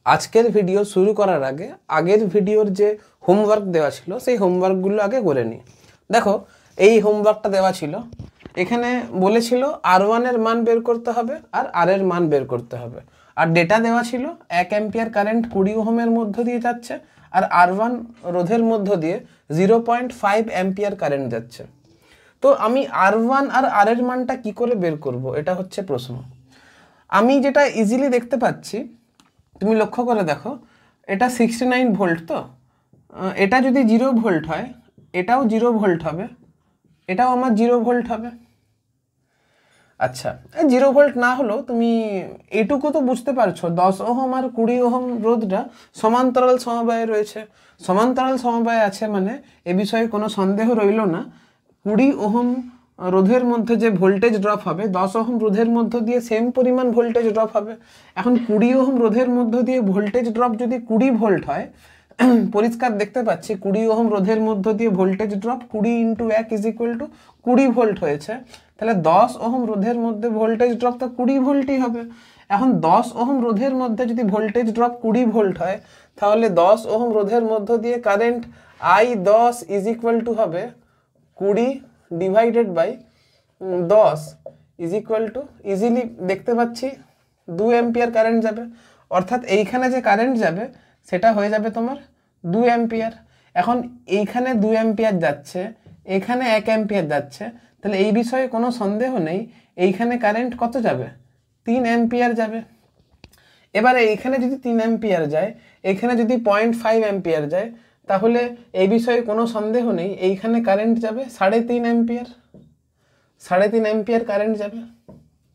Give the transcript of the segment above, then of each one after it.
আজকের ভিডিও শুরু করার আগে আগের ভিডিওর যে হোমওয়ার্ক দেওয়া ছিল সেই হোমওয়ার্কগুলো আগে করে নিই। দেখো, এই হোমওয়ার্কটা দেওয়া ছিল, এখানে বলেছিল R1 এর মান বের করতে হবে আর R এর মান বের করতে হবে, আর ডেটা দেওয়া ছিল 1 অ্যাম্পিয়ার কারেন্ট 20 ওহমের মধ্য দিয়ে যাচ্ছে আর R1 রোধের মধ্য দিয়ে 0.5 অ্যাম্পিয়ার কারেন্ট যাচ্ছে। তো আমি R1 আর R এর মানটা কি করে বের করব, এটা হচ্ছে প্রশ্ন। আমি যেটা ইজিলি দেখতে পাচ্ছি, তুমি লক্ষ্য করে দেখো, এটা 69 ভোল্ট, তো এটা যদি 0 ভোল্ট হয় এটাও 0 ভোল্ট হবে, এটাও আমার 0 ভোল্ট হবে। আচ্ছা, 0 ভোল্ট না হলেও তুমি এইটুকু তো বুঝতে পারছো 10 ওহম আর 20 ওহম রোধটা সমান্তরাল সমবায়ে রয়েছে। সমান্তরাল সমবায়ে আছে মানে এ বিষয়ে কোনো সন্দেহ রইল না। 20 ওহম রোধের মধ্যে যে ভোল্টেজ ড্রপ হবে 10 ওহম রোধের মধ্য দিয়ে সেম পরিমাণ ভোল্টেজ ড্রপ হবে। এখন 20 ওহম রোধের মধ্য দিয়ে ভোল্টেজ ড্রপ যদি 20 ভোল্ট হয়, পরিষ্কার দেখতে পাচ্ছি 20 ওহম রোধের মধ্য দিয়ে ভোল্টেজ ড্রপ 20 × 1 = 20 ভোল্ট হয়েছে। তাহলে 10 ওহম রোধের মধ্যে ভোল্টেজ ড্রপ তো 20 ভোল্টই হবে। এখন 10 ওহম রোধের মধ্যে যদি ভোল্টেজ ড্রপ 20 ভোল্ট হয়, তাহলে 10 ওহম রোধের মধ্য দিয়ে কারেন্ট I10 = হবে 20 / 10 ইজিলি দেখতে পাচ্ছি 2 অ্যাম্পিয়ার কারেন্ট যাবে। অর্থাৎ এইখানে যে কারেন্ট যাবে সেটা হয়ে যাবে তোমার 2 অ্যাম্পিয়ার। এখন এইখানে 2 অ্যাম্পিয়ার যাচ্ছে, এখানে 1 অ্যাম্পিয়ার যাচ্ছে, তাহলে এই বিষয়ে কোনো সন্দেহ নেই এইখানে কারেন্ট কত যাবে, 3 অ্যাম্পিয়ার যাবে। এবারে এইখানে যদি 3 অ্যাম্পিয়ার যায়, এখানে যদি 0.5 অ্যাম্পিয়ার যায়, তাহলে এই বিষয়ে কোনো সন্দেহ নেই এইখানে কারেন্ট যাবে 3.5 অ্যাম্পিয়ার, 3.5 অ্যাম্পিয়ার কারেন্ট যাবে।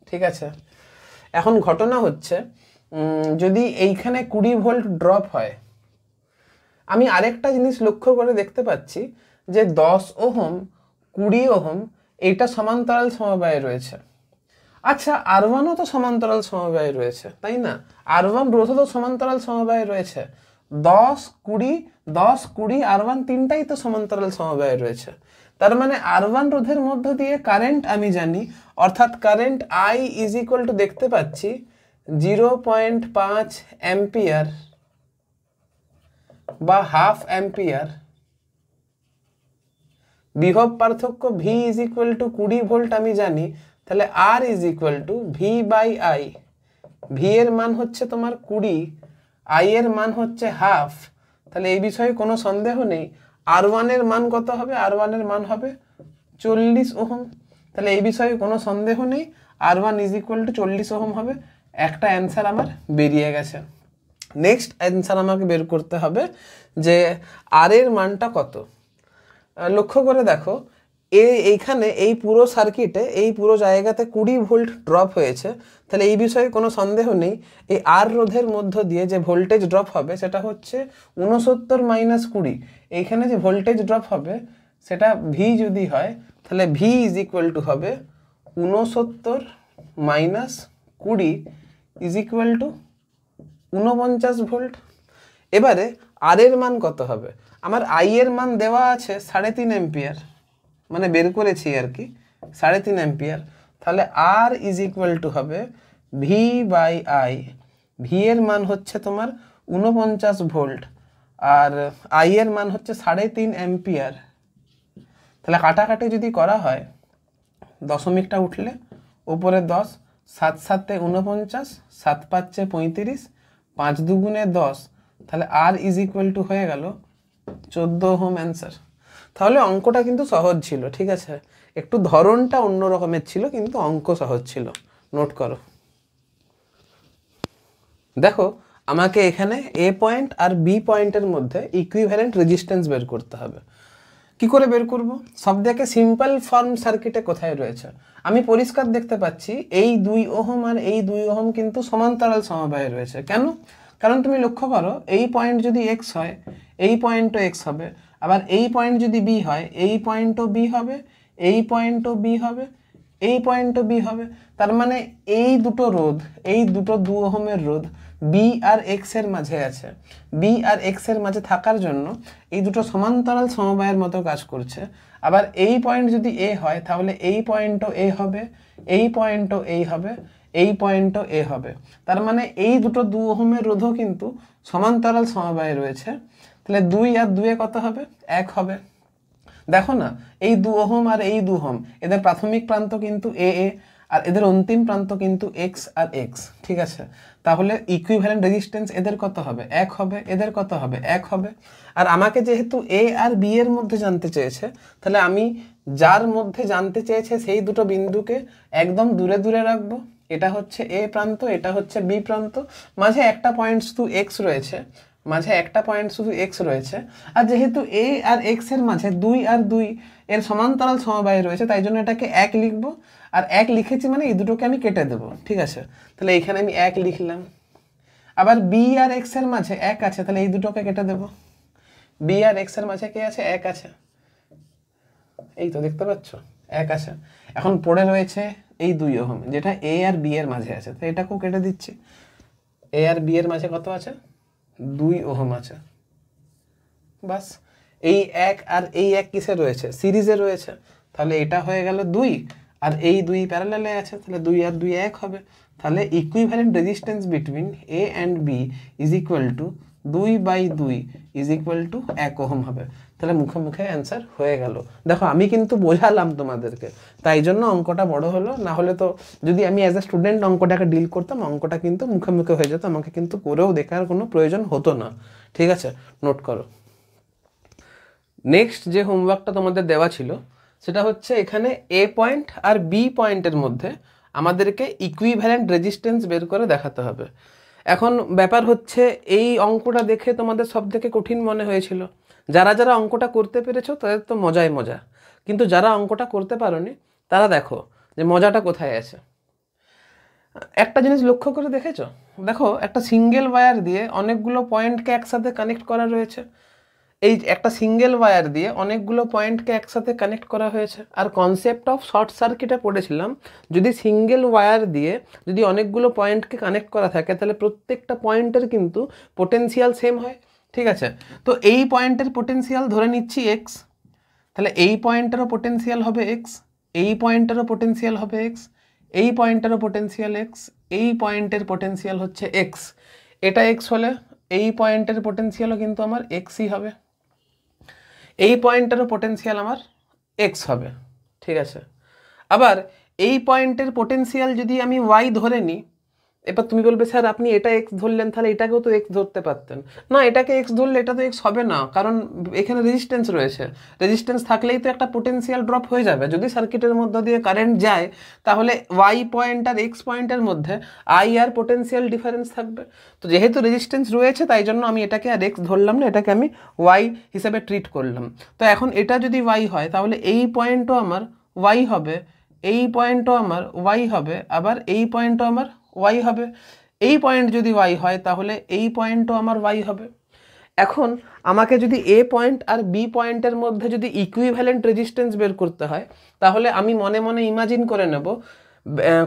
ঠিক আছে, এখন ঘটনা হচ্ছে যদি এইখানে 20 ভোল্ট ড্রপ হয়, আমি আরেকটা জিনিস লক্ষ্য করে দেখতে পাচ্ছি যে 10 ওহম 20 ওহম এইটা সমান্তরাল সমবায়ে রয়েছে। আচ্ছা, R1ও তো সমান্তরাল সমবায়ে রয়েছে, তাই না? R1 রোধও তো সমান্তরাল সমবায়ে রয়েছে। 10 20 R1 তিনটাই তো সমান্তরাল সমবায়ে রয়েছে। তার মানে R1 রোধের মধ্য দিয়ে কারেন্ট আমি জানি, অর্থাৎ কারেন্ট I = দেখতে পাচ্ছি 0.5 অ্যাম্পিয়ার বা ½ অ্যাম্পিয়ার। বিভব পার্থক্য V = 20 ভোল্ট আমি জানি, তাহলে R = V/I। V এর মান হচ্ছে তোমার 20, I এর মান হচ্ছে ½। তাহলে এই বিষয়ে কোনো সন্দেহ নেই R1 এর মান কত হবে, R1 এর মান হবে 40 ওহম। তাহলে এই বিষয়ে কোনো সন্দেহ নেই R1 = 40 ওহম হবে। একটা অ্যান্সার আমার বেরিয়ে গেছে। নেক্সট অ্যান্সার আমাকে বের করতে হবে যে R এর মানটা কত। লক্ষ্য করে দেখো, এইখানে এই পুরো সার্কিটে এই পুরো জায়গাতে 20 ভোল্ট ড্রপ হয়েছে, তাহলে এই বিষয়ে কোনো সন্দেহ নেই এই R রোধের মধ্য দিয়ে যে ভোল্টেজ ড্রপ হবে সেটা হচ্ছে 69 - 20। এইখানে যে ভোল্টেজ ড্রপ হবে সেটা V যদি হয়, তাহলে V = হবে 69 - 20 = 49 ভোল্ট। এবারে R এর মান কত হবে? আমার I এর মান দেওয়া আছে 3.5 অ্যাম্পিয়ার, মানে বের করেছি আর কি 3.5 অ্যাম্পিয়ার। তাহলে R = হবে V/I। V এর মান হচ্ছে তোমার 49 ভোল্ট আর I এর মান হচ্ছে 3.5 অ্যাম্পিয়ার। তাহলে কাটাকাটি যদি করা হয়, দশমিকটা উঠলে উপরে 10, 7 7 - 49, 7 5 - 35, 5 2 × 10, তাহলে R = হয়ে গেল 14 ওহম অ্যান্সার। তাহলে অঙ্কটা কিন্তু সহজ ছিল, ঠিক আছে? একটু ধরনটা অন্য রকমের ছিল কিন্তু অঙ্ক সহজ ছিল। নোট করো। দেখো, আমাকে এখানে A পয়েন্ট আর B পয়েন্টের মধ্যে ইকুইভ্যালেন্ট রেজিস্ট্যান্স বের করতে হবে। কি করে বের করব? সবথেকে সিম্পল ফর্ম সার্কিটে কোথায় রয়েছে? আমি পরিষ্কার দেখতে পাচ্ছি এই 2 ওহম আর এই 2 ওহম কিন্তু সমান্তরাল সমবায়ে রয়েছে। কেন? কারণ তুমি লক্ষ্য করো, এই পয়েন্ট যদি X হয় এই পয়েন্টও X হবে, আবার এই পয়েন্ট যদি B হয় এই পয়েন্টও B হবে, এই পয়েন্টও B হবে, এই পয়েন্টও B হবে। তার মানে এই দুটো রোধ, এই দুটো 2 ওহমের রোধ B আর X এর মাঝে আছে। B আর X এর মাঝে থাকার জন্য এই দুটো সমান্তরাল সমবায়ের মতো কাজ করছে। আবার এই পয়েন্ট যদি A হয় তাহলে এই পয়েন্টও A হবে, এই পয়েন্টও A হবে, এই পয়েন্টও এ হবে। তার মানে এই দুটো 2 ওহমের রোধও কিন্তু সমান্তরাল সমবায়ে রয়েছে। তাহলে 2 আর 2 কত হবে? 1 হবে। দেখো না, এই 2 ওহম আর এই 2 ওহম এদের প্রাথমিক প্রান্ত কিন্তু এ এ, আর এদের অন্তিম প্রান্ত কিন্তু এক্স আর এক্স, ঠিক আছে? তাহলে ইকুইভ্যালেন্ট রেজিস্ট্যান্স এদের কত হবে? 1 হবে। এদের কত হবে? 1 হবে। আর আমাকে যেহেতু এ আর বি এর মধ্যে জানতে চেয়েছে, তাহলে আমি যার মধ্যে জানতে চেয়েছে সেই দুটো বিন্দুকে একদম দূরে দূরে রাখবো। এটা হচ্ছে এ প্রান্ত, এটা হচ্ছে বি প্রান্ত, মাঝে একটা পয়েন্ট শুধু এক্স রয়েছে, মাঝে একটা পয়েন্ট শুধু এক্স রয়েছে। আর যেহেতু এ আর এক্স এর মাঝে 2 আর 2 এর সমান্তরাল সমবায় রয়েছে, তাই জন্য এটাকে 1 লিখবো। আর 1 লিখেছি মানে এই দুটোকে আমি কেটে দেবো, ঠিক আছে? তাহলে এখানে আমি 1 লিখলাম। আবার বি আর এক্স এর মাঝে 1 আছে, তাহলে এই দুটোকে কেটে দেবো। বি আর এক্স এর মাঝে কে আছে? 1 আছে। এই তো দেখতে পাচ্ছ 1 আছে। এখন পড়ে রয়েছে এই 2 ওহম, যেটা এ আর বি এর মাঝে আছে, তো এটাকেও কেটে দিচ্ছি। এ আর বি এর মাঝে কত আছে? 2 ওহম আছে। বাস, এই 1 আর এই 1 কিসে রয়েছে? সিরিজে রয়েছে। তাহলে এটা হয়ে গেল 2, আর এই 2 প্যারালালে আছে, তাহলে 2 আর 2 1 হবে। তাহলে equivalent resistance between A and B is equal to 2/2 is equal to 1 ohm হবে। তাহলে মুখে মুখে অ্যান্সার হয়ে গেল। দেখো আমি কিন্তু বোঝালাম তোমাদেরকে, তাই জন্য অঙ্কটা বড় হলো। না হলে তো যদি আমি অ্যাজ এ স্টুডেন্ট অঙ্কটাকে ডিল করতাম, অঙ্কটা কিন্তু মুখে মুখে হয়ে যেত, আমাকে কিন্তু করেও দেখার কোনো প্রয়োজন হতো না। ঠিক আছে, নোট করো। নেক্সট যে হোমওয়ার্কটা তোমাদের দেওয়া ছিল সেটা হচ্ছে এখানে এ পয়েন্ট আর বি পয়েন্টের মধ্যে আমাদেরকে ইকুইভ্যালেন্ট রেজিস্ট্যান্স বের করে দেখাতে হবে। এখন ব্যাপার হচ্ছে এই অঙ্কটা দেখে তোমাদের সব থেকে কঠিন মনে হয়েছিল। যারা যারা অঙ্কটা করতে পেরেছো তাদের তো মজাই মজা, কিন্তু যারা অঙ্কটা করতে পারোনি তারা দেখো যে মজাটা কোথায় আছে। একটা জিনিস লক্ষ্য করে দেখেছো? দেখো একটা সিঙ্গেল ওয়্যার দিয়ে অনেকগুলো পয়েন্টকে একসাথে কানেক্ট করা রয়েছে। এই একটা সিঙ্গেল ওয়্যার দিয়ে অনেকগুলো পয়েন্টকে একসাথে কানেক্ট করা হয়েছে। আর কনসেপ্ট অফ শর্ট সার্কিটে পড়েছিলাম, যদি সিঙ্গেল ওয়্যার দিয়ে যদি অনেকগুলো পয়েন্টকে কানেক্ট করা থাকে তাহলে প্রত্যেকটা পয়েন্টের কিন্তু পোটেনশিয়াল সেম হয়, ঠিক আছে? তো এই পয়েন্টের পোটেনশিয়াল ধরে নিচ্ছি এক্স, তাহলে এই পয়েন্টেরও পোটেনশিয়াল হবে এক্স, এই পয়েন্টেরও পোটেনশিয়াল হবে এক্স, এই পয়েন্টেরও পোটেনশিয়াল এক্স, এই পয়েন্টের পোটেনশিয়াল হচ্ছে এক্স। এটা এক্স হলে এই পয়েন্টের পোটেনশিয়ালও কিন্তু আমার এক্সই হবে, এই পয়েন্টেরও পোটেনশিয়াল আমার এক্স হবে, ঠিক আছে? আবার এই পয়েন্টের পোটেনশিয়াল যদি আমি ওয়াই ধরে নিই, এবার তুমি বলবে স্যার আপনি এটা এক্স ধরলেন, তাহলে এটাকেও তো এক্স ধরতে পারতেন। না, এটাকে এক্স ধরলে এটা তো এক্স হবে না, কারণ এখানে রেজিস্ট্যান্স রয়েছে। রেজিস্ট্যান্স থাকলেই তো একটা পোটেনশিয়াল ড্রপ হয়ে যাবে। যদি সার্কিটের মধ্যে দিয়ে কারেন্ট যায় তাহলে ওয়াই পয়েন্ট আর এক্স পয়েন্টের মধ্যে আই আর পোটেনশিয়াল ডিফারেন্স থাকবে। তো যেহেতু রেজিস্ট্যান্স রয়েছে তাই জন্য আমি এটাকে আর এক্স ধরলাম না, এটাকে আমি ওয়াই হিসেবে ট্রিট করলাম। তো এখন এটা যদি ওয়াই হয় তাহলে এই পয়েন্টও আমার ওয়াই হবে, এই পয়েন্টও আমার ওয়াই হবে, আবার এই পয়েন্টও আমার ওয়াই হবে। এই পয়েন্ট যদি ওয়াই হয় তাহলে এই পয়েন্টও আমার ওয়াই হবে। এখন আমাকে যদি এ পয়েন্ট আর বি পয়েন্টের মধ্যে যদি ইকুইভ্যালেন্ট রেজিস্ট্যান্স বের করতে হয়, তাহলে আমি মনে মনে ইমাজিন করে নেব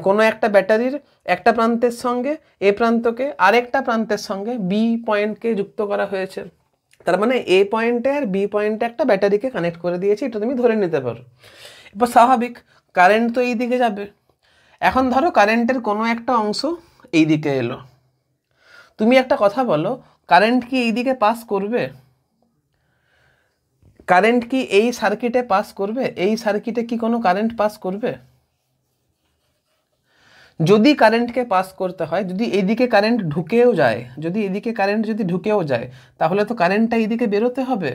কোনো একটা ব্যাটারির একটা প্রান্তের সঙ্গে এ প্রান্তকে, আরেকটা প্রান্তের সঙ্গে বি পয়েন্টকে যুক্ত করা হয়েছে। তার মানে এ পয়েন্টে আর বি পয়েন্টে একটা ব্যাটারিকে কানেক্ট করে দিয়েছি, এটা তুমি ধরে নিতে পারো। এবার স্বাভাবিক কারেন্ট তো এই দিকে যাবে। এখন ধরো কারেন্টের কোনো একটা অংশ এই দিকে এলো, তুমি একটা কথা বলো, কারেন্ট কি এই দিকে পাস করবে? কারেন্ট কি এই সার্কিটে পাস করবে? এই সার্কিটে কি কোনো কারেন্ট পাস করবে? যদি কারেন্টকে পাস করতে হয়, যদি এদিকে কারেন্ট ঢুকেও যায়, যদি এদিকে কারেন্ট যদি ঢুকেও যায়, তাহলে তো কারেন্টটা এইদিকে বেরোতে হবে।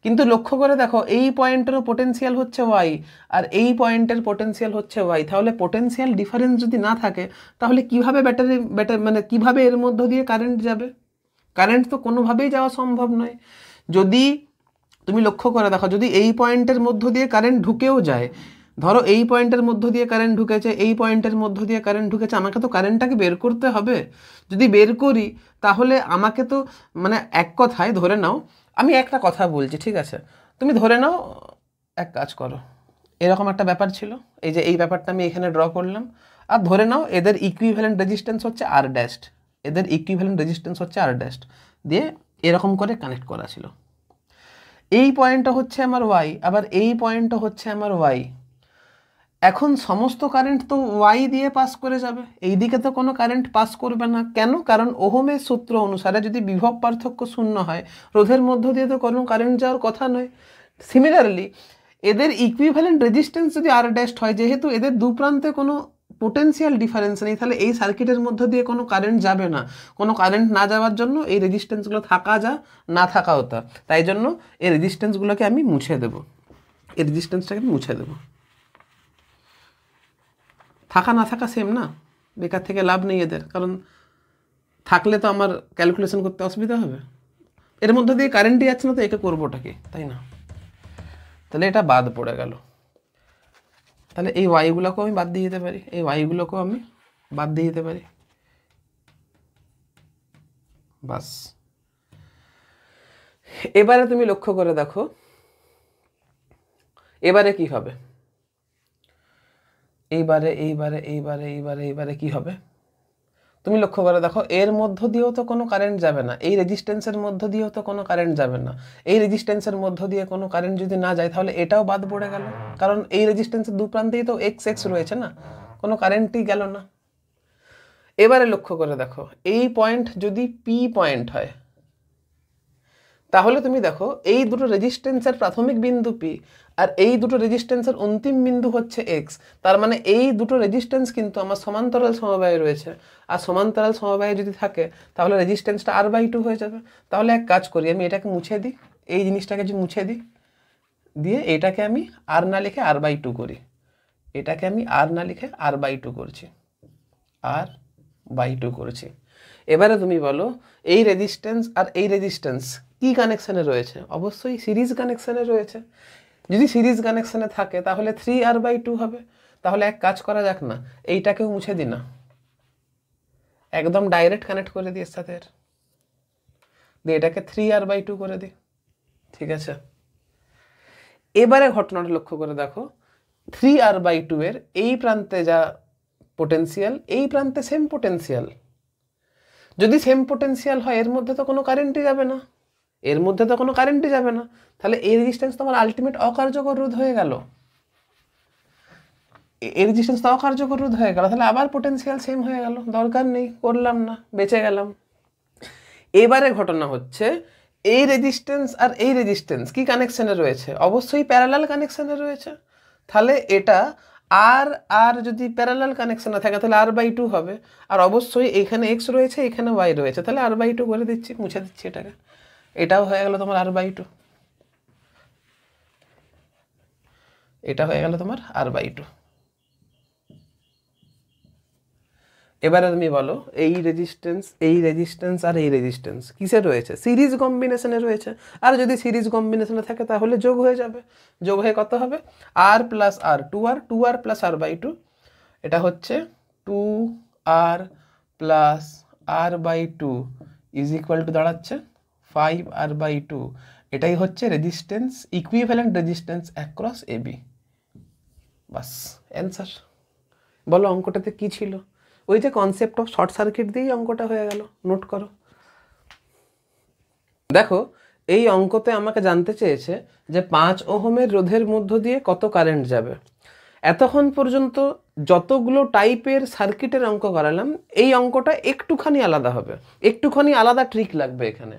কিন্তু লক্ষ্য করে দেখো এই পয়েন্টেরও পোটেনশিয়াল হচ্ছে ওয়াই, আর এই পয়েন্টের পোটেনশিয়াল হচ্ছে ওয়াই। তাহলে পোটেনশিয়াল ডিফারেন্স যদি না থাকে তাহলে কিভাবে মানে কিভাবে এর মধ্য দিয়ে কারেন্ট যাবে? কারেন্ট তো কোনোভাবেই যাওয়া সম্ভব নয়। যদি তুমি লক্ষ্য করে দেখো, যদি এই পয়েন্টের মধ্য দিয়ে কারেন্ট ঢুকেও যায়, ধরো এই পয়েন্টের মধ্য দিয়ে কারেন্ট ঢুকেছে, এই পয়েন্টের মধ্য দিয়ে কারেন্ট ঢুকেছে, আমাকে তো কারেন্টটাকে বের করতে হবে। যদি বের করি তাহলে আমাকে তো মানে এক কথায় ধরে নাও, আমি একটা কথা বলছি, ঠিক আছে? তুমি ধরে নাও, এক কাজ করো, এরকম একটা ব্যাপার ছিল, এই যে এই ব্যাপারটা আমি এখানে ড্র করলাম, আর ধরে নাও এদের ইকুইভ্যালেন্ট রেজিস্ট্যান্স হচ্ছে আর ড্যাশড, এদের ইকুইভ্যালেন্ট রেজিস্ট্যান্স হচ্ছে আর ড্যাশড দিয়ে এরকম করে কানেক্ট করা ছিল। এই পয়েন্টটা হচ্ছে আমার ওয়াই, আবার এই পয়েন্টটা হচ্ছে আমার ওয়াই। এখন সমস্ত কারেন্ট তো ওয়াই দিয়ে পাস করে যাবে, এই দিকে তো কোনো কারেন্ট পাস করবে না। কেন? কারণ ওহমের সূত্র অনুসারে যদি বিভব পার্থক্য শূন্য হয়, রোধের মধ্য দিয়ে তো কোনো কারেন্ট যাওয়ার কথা নয়। সিমিলারলি এদের ইকুইভ্যালেন্ট রেজিস্ট্যান্স যদি আর ড্যাশড হয়, যেহেতু এদের দু প্রান্তে কোনো পোটেন্সিয়াল ডিফারেন্স নেই, তাহলে এই সার্কিটের মধ্য দিয়ে কোনো কারেন্ট যাবে না। কোনো কারেন্ট না যাওয়ার জন্য এই রেজিস্ট্যান্সগুলো থাকা যা, না থাকা হতা। তাই জন্য এই রেজিস্ট্যান্সগুলোকে আমি মুছে দেবো, এই রেজিস্ট্যান্সটাকে আমি মুছে দেবো। থাকা না থাকা সেম না, বেকার থেকে লাভ নেই এদের, কারণ থাকলে তো আমার ক্যালকুলেশন করতে অসুবিধা হবে। এর মধ্যে দিয়ে কারেন্টই যাচ্ছে না, তো একে করবোটা কি, তাই না? তাহলে এটা বাদ পড়ে গেল। তাহলে এই ওয়াইগুলোকেও আমি বাদ দিয়ে দিতে পারি, এই ওয়াইগুলোকেও আমি বাদ দিয়ে দিতে পারি, বাস। এবারে তুমি লক্ষ্য করে দেখো এবারে কি হবে, এইবারে এইবারে এইবারে এইবারে এইবারে কি হবে তুমি লক্ষ্য করে দেখো। এর মধ্য দিয়েও তো কোনো কারেন্ট যাবে না, এই রেজিস্ট্যান্সের মধ্য দিয়েও তো কোনো কারেন্ট যাবে না। এই রেজিস্ট্যান্সের মধ্য দিয়ে কোনো কারেন্ট যদি না যায়, তাহলে এটাও বাদ পড়ে গেল, কারণ এই রেজিস্ট্যান্সের দু প্রান্তেই তো এক্স এক্স রয়েছে না, কোনো কারেন্টই গেল না। এবারে লক্ষ্য করে দেখো, এই পয়েন্ট যদি পি পয়েন্ট হয়, তাহলে তুমি দেখো এই দুটো রেজিস্ট্যান্সের প্রাথমিক বিন্দু পি আর এই দুটো রেজিস্ট্যান্সের অন্তিম বিন্দু হচ্ছে এক্স। তার মানে এই দুটো রেজিস্ট্যান্স কিন্তু আমার সমান্তরাল সমবায়ে রয়েছে, আর সমান্তরাল সমবায়ে যদি থাকে তাহলে রেজিস্ট্যান্সটা r/2 হয়ে যাবে। তাহলে এক কাজ করি, আমি এটাকে মুছে দিই, এই জিনিসটাকে যদি মুছে দিই, দিয়ে এটাকে আমি আর না লিখে r/2 করি, এটাকে আমি আর না লিখে r/2 করছি, r/2 করেছি। এবারে তুমি বলো এই রেজিস্ট্যান্স আর এই রেজিস্ট্যান্স কি কানেকশানে রয়েছে? অবশ্যই সিরিজ কানেকশানে রয়েছে। যদি সিরিজ কানেকশানে থাকে তাহলে 3r/2 হবে। তাহলে এক কাজ করা যাক না, এইটাকেও মুছে দিই না, একদম ডাইরেক্ট কানেক্ট করে দিই এর সাথে, দিয়ে এটাকে 3r/2 করে দিই, ঠিক আছে? এবারে ঘটনাটা লক্ষ্য করে দেখো, 3r/2 এর এই প্রান্তে যা পোটেন্সিয়াল, এই প্রান্তে সেম পোটেন্সিয়াল। যদি সেম পোটেন্সিয়াল হয়, এর মধ্যে তো কোনো কারেন্টই যাবে না, এর মধ্যে তো কোনো কারেন্টই যাবে না। তাহলে এই রেজিস্ট্যান্স তো আমার আলটিমেট অকার্যকর রোধ হয়ে গেল, এই রেজিস্ট্যান্স তো অকার্যকর রোধ হয়ে গেল। তাহলে আবার পোটেন্সিয়াল সেম হয়ে গেল, দরকার নেই, করলাম না, বেঁচে গেলাম। এবারে ঘটনা হচ্ছে, এই রেজিস্ট্যান্স আর এই রেজিস্ট্যান্স কি কানেকশানে রয়েছে? অবশ্যই প্যারালাল কানেকশানে রয়েছে। তাহলে এটা আর আর যদি প্যারালাল কানেকশানে থাকে তাহলে r/2 হবে, আর অবশ্যই এখানে এক্স রয়েছে, এখানে ওয়াই রয়েছে, তাহলে r/2 করে দিচ্ছি, মুছে দিচ্ছি এটাকে, এটাও হয়ে গেল তোমার r/2, এটা হয়ে গেল তোমার r/2। এবারে তুমি বলো এই রেজিস্ট্যান্স আর এই রেজিস্ট্যান্স কিসে রয়েছে? সিরিজ কম্বিনেশনে রয়েছে। আর যদি সিরিজ কম্বিনেশনে থাকে তাহলে যোগ হয়ে যাবে, যোগ হয়ে কত হবে? r plus r, 2r plus r/2, এটা হচ্ছে 2r plus r/2 is equal two দাঁড়াচ্ছে 5r/2। এটাই হচ্ছে resistance, equivalent resistance across AB. বাস, অ্যান্সার। বলো অঙ্কটাতে কি ছিল? ওই যে কনসেপ্ট অফ শর্ট সার্কিট দিয়েই অঙ্কটা হয়ে গেল, নোট করো। দেখো এই অঙ্কতে আমাকে জানতে চেয়েছে যে 5 ওহমের রোধের মধ্য দিয়ে কত কারেন্ট যাবে। এতক্ষণ পর্যন্ত যতগুলো টাইপের সার্কিটের অঙ্ক করালাম, এই অঙ্কটা একটুখানি আলাদা হবে, একটুখানি আলাদা ট্রিক লাগবে এখানে।